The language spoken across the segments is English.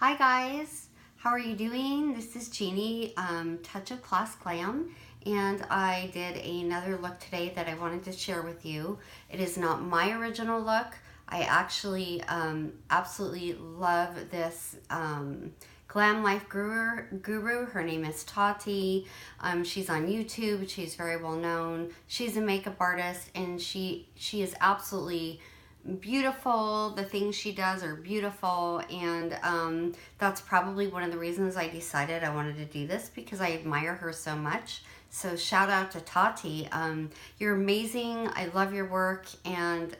Hi guys, how are you doing? This is Jeannie, Touch of Class Glam, and I did another look today that I wanted to share with you. It is not my original look. I actually absolutely love this Glam Life guru. Her name is Tarte. She's on YouTube. She's very well known. She's a makeup artist, and she is absolutely beautiful. The things she does are beautiful, and that's probably one of the reasons I decided I wanted to do this, because I admire her so much. So shout out to Tati. You're amazing. I love your work, and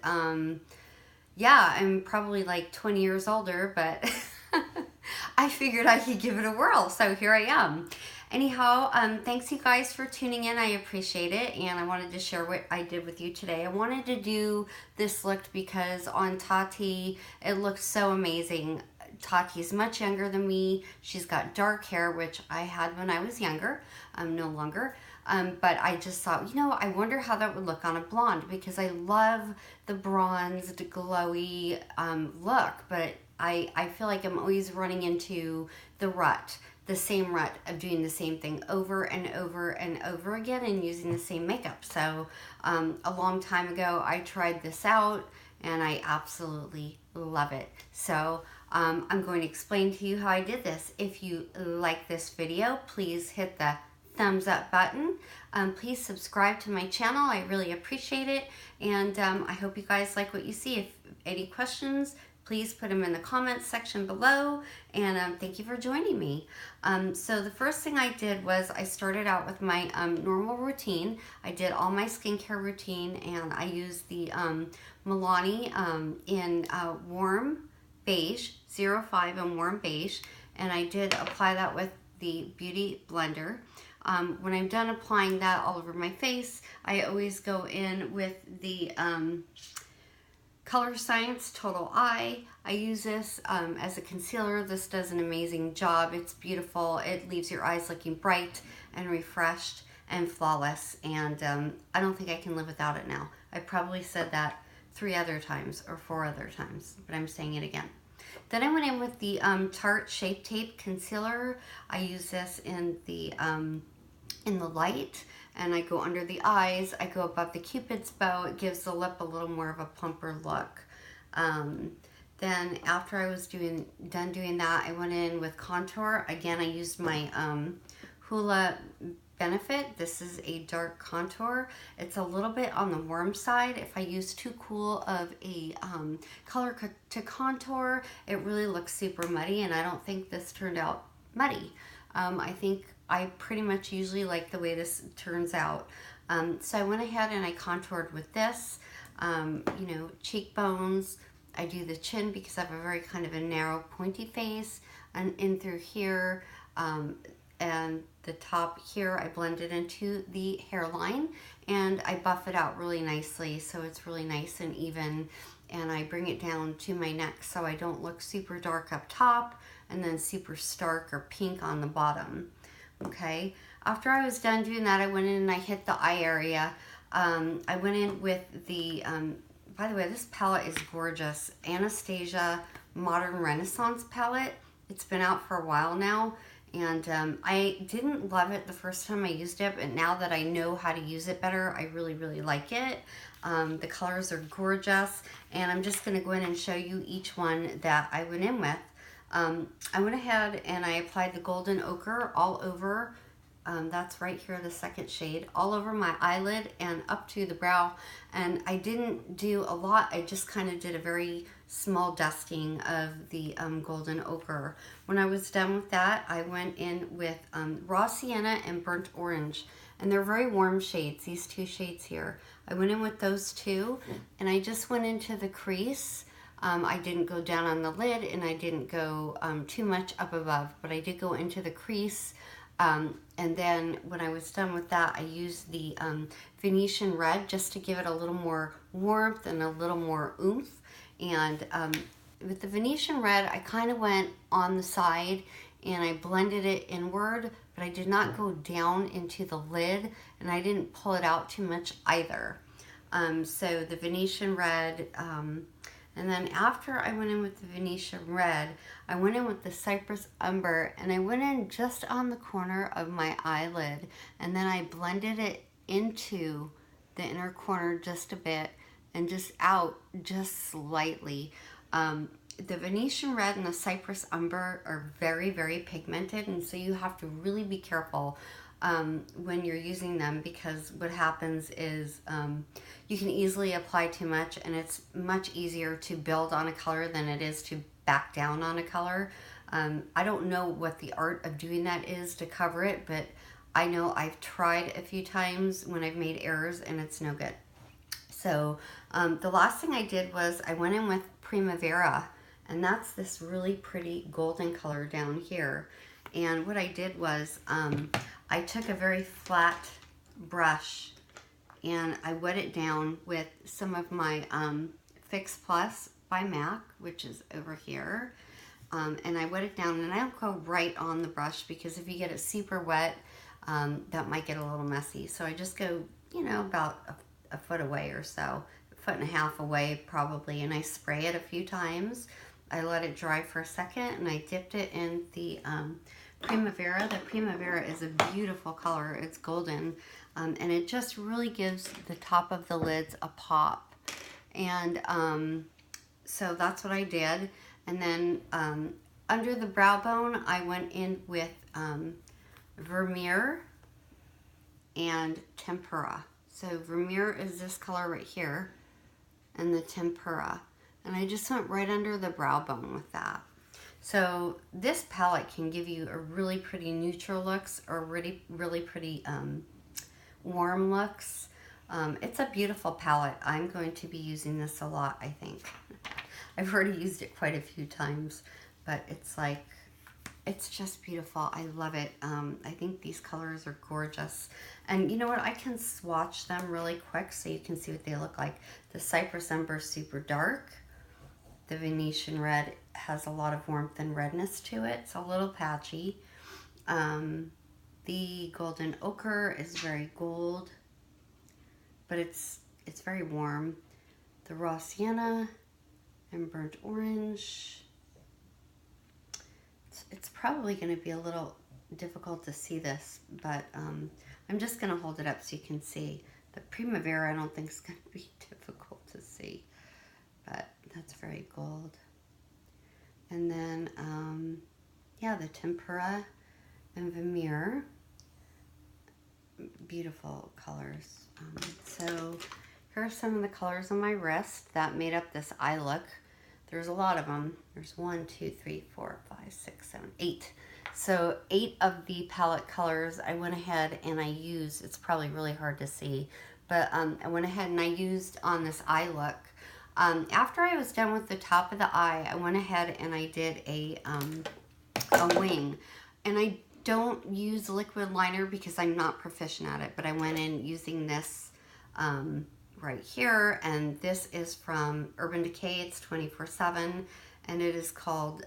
yeah, I'm probably like 20 years older, but I figured I could give it a whirl, so here I am. Anyhow, thanks you guys for tuning in. I appreciate it, and I wanted to share what I did with you today. I wanted to do this look because on Tati, it looks so amazing. Tati's much younger than me. She's got dark hair, which I had when I was younger, no longer. But I just thought, you know, I wonder how that would look on a blonde, because I love the bronzed, glowy look, but I feel like I'm always running into the same rut of doing the same thing over and over and over again and using the same makeup. So a long time ago, I tried this out and I absolutely love it. So I'm going to explain to you how I did this. If you like this video, please hit the thumbs up button. Please subscribe to my channel. I really appreciate it. And I hope you guys like what you see. If any questions, please put them in the comments section below, and thank you for joining me. So the first thing I did was I started out with my normal routine. I did all my skincare routine, and I used the Milani in warm beige, 05 in warm beige, and I did apply that with the Beauty Blender. When I'm done applying that all over my face, I always go in with the Colorscience Total Eye. I use this as a concealer. This does an amazing job. It's beautiful. It leaves your eyes looking bright and refreshed and flawless, and I don't think I can live without it now. I probably said that 3 other times or 4 other times, but I'm saying it again. Then I went in with the Tarte Shape Tape Concealer. I use this in the light, and I go under the eyes. I go above the Cupid's bow. It gives the lip a little more of a plumper look. Then after I was done doing that, I went in with contour. Again, I used my Hoola Benefit. This is a dark contour. It's a little bit on the warm side. If I use too cool of a color to contour, it really looks super muddy, and I don't think this turned out muddy. I think I pretty much usually like the way this turns out. So I went ahead and I contoured with this, you know, cheekbones. I do the chin because I have a very kind of a narrow pointy face, and in through here, and the top here, I blend it into the hairline, and I buff it out really nicely so it's really nice and even, and I bring it down to my neck so I don't look super dark up top and then super stark or pink on the bottom. Okay, after I was done doing that, I went in and I hit the eye area. I went in with the, by the way, this palette is gorgeous. Anastasia Modern Renaissance palette. It's been out for a while now, and I didn't love it the first time I used it, but now that I know how to use it better, I really, really like it. The colors are gorgeous, and I'm just going to go in and show you each one that I went in with. I went ahead and I applied the golden ochre all over, that's right here, the second shade, all over my eyelid and up to the brow. And I didn't do a lot. I just kind of did a very small dusting of the golden ochre. When I was done with that, I went in with raw sienna and burnt orange. And they're very warm shades, these 2 shades here. I went in with those 2, and I just went into the crease. I didn't go down on the lid, and I didn't go too much up above, but I did go into the crease. And then when I was done with that, I used the Venetian Red just to give it a little more warmth and a little more oomph. And with the Venetian Red, I kind of went on the side and I blended it inward, but I did not go down into the lid, and I didn't pull it out too much either. So the Venetian Red, And then after I went in with the Venetian Red, I went in with the Cypress Umber, and I went in just on the corner of my eyelid, and then I blended it into the inner corner just a bit and just out just slightly. The Venetian Red and the Cypress Umber are very, very pigmented, and so you have to really be careful when you're using them, because what happens is you can easily apply too much, and it's much easier to build on a color than it is to back down on a color. I don't know what the art of doing that is to cover it, but I know I've tried a few times when I've made errors and it's no good. So the last thing I did was I went in with Primavera, and that's this really pretty golden color down here. And what I did was I took a very flat brush and I wet it down with some of my Fix Plus by MAC, which is over here. And I wet it down, and I don't go right on the brush, because if you get it super wet, that might get a little messy. So I just go, you know, about a foot away or so, a foot and a half away probably, and I spray it a few times. I let it dry for a second, and I dipped it in the Primavera. The Primavera is a beautiful color. It's golden, and it just really gives the top of the lids a pop. And so that's what I did. And then under the brow bone, I went in with Vermeer and Tempera. So Vermeer is this color right here, and the Tempera. And I just went right under the brow bone with that. So this palette can give you a really pretty neutral looks, or really, really pretty warm looks. It's a beautiful palette. I'm going to be using this a lot, I think. I've already used it quite a few times, but it's like, it's just beautiful. I love it. I think these colors are gorgeous. And you know what? I can swatch them really quick so you can see what they look like. The Cypress Umber is super dark. The Venetian Red has a lot of warmth and redness to it. It's a little patchy. The Golden Ochre is very gold, but it's very warm. The Raw Sienna and Burnt Orange. It's probably going to be a little difficult to see this, but I'm just going to hold it up so you can see. The Primavera I don't think is going to be difficult to see, but that's very gold. And then, yeah, the Tempera and Vermeer. Beautiful colors. So here are some of the colors on my wrist that made up this eye look. There's a lot of them. There's 1, 2, 3, 4, 5, 6, 7, 8. So 8 of the palette colors I went ahead and I used. It's probably really hard to see, but I went ahead and I used on this eye look. After I was done with the top of the eye, I went ahead and I did a wing. And I don't use liquid liner because I'm not proficient at it, but I went in using this right here, and this is from Urban Decay. It's 24/7, and it is called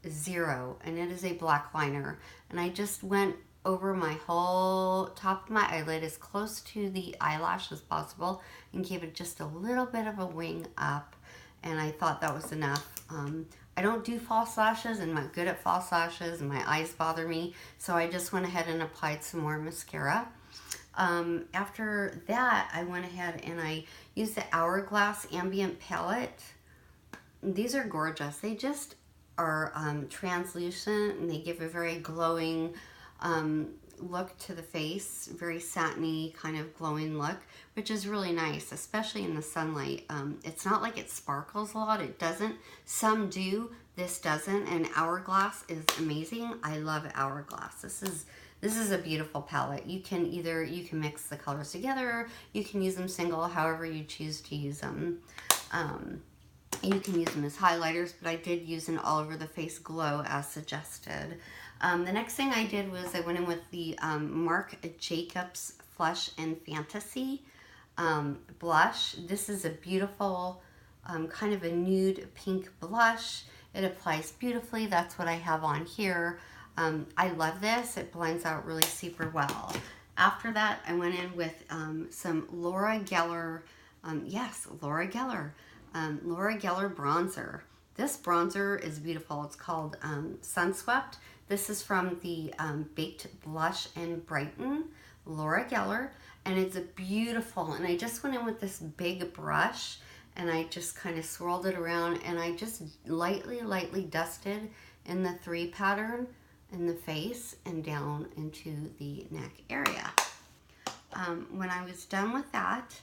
Zero, and it is a black liner. And I just went over my whole top of my eyelid as close to the eyelash as possible and gave it just a little bit of a wing up, and I thought that was enough. I don't do false lashes, and I'm not good at false lashes, and my eyes bother me, so I just went ahead and applied some more mascara. After that, I went ahead and I used the Hourglass Ambient Palette. These are gorgeous. They just are translucent, and they give a very glowing look to the face, very satiny kind of glowing look, which is really nice, especially in the sunlight. It's not like it sparkles a lot. It doesn't. Some do. This doesn't. And Hourglass is amazing. I love Hourglass. This is a beautiful palette. You can mix the colors together. You can use them single, however you choose to use them. You can use them as highlighters, but I did use an all over the face glow as suggested. The next thing I did was I went in with the Marc Jacobs Flush and Fantasy blush. This is a beautiful kind of a nude pink blush. It applies beautifully. That's what I have on here. I love this. It blends out really super well. After that, I went in with some Laura Geller, yes, Laura Geller L'Oreal bronzer. This bronzer is beautiful. It's called Sunswept. This is from the Baked Blush and Brighten L'Oreal, and it's a beautiful, and I just went in with this big brush and I just kind of swirled it around, and I just lightly dusted in the 3 pattern in the face and down into the neck area. When I was done with that,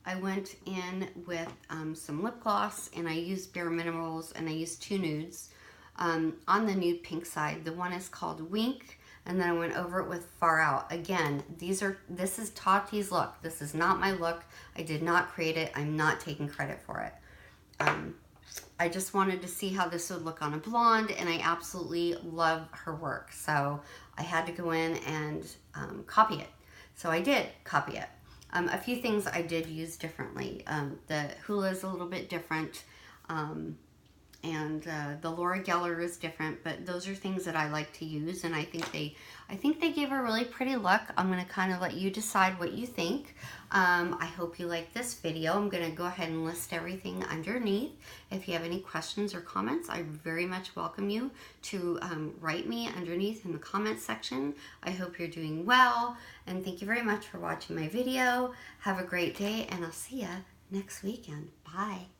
I went in with some lip gloss, and I used Bare Minerals, and I used 2 nudes on the nude pink side. The one is called Wink, and then I went over it with Far Out. Again, this is Tarte's look. This is not my look. I did not create it. I'm not taking credit for it. I just wanted to see how this would look on a blonde, and I absolutely love her work. So I had to go in and copy it. So I did copy it. A few things I did use differently. The Hoola is a little bit different, and the L'Oreal is different, but those are things that I like to use, and I think they gave a really pretty look. I'm going to kind of let you decide what you think. I hope you like this video. I'm going to go ahead and list everything underneath. If you have any questions or comments, I very much welcome you to write me underneath in the comments section. I hope you're doing well, and thank you very much for watching my video. Have a great day, and I'll see you next weekend. Bye.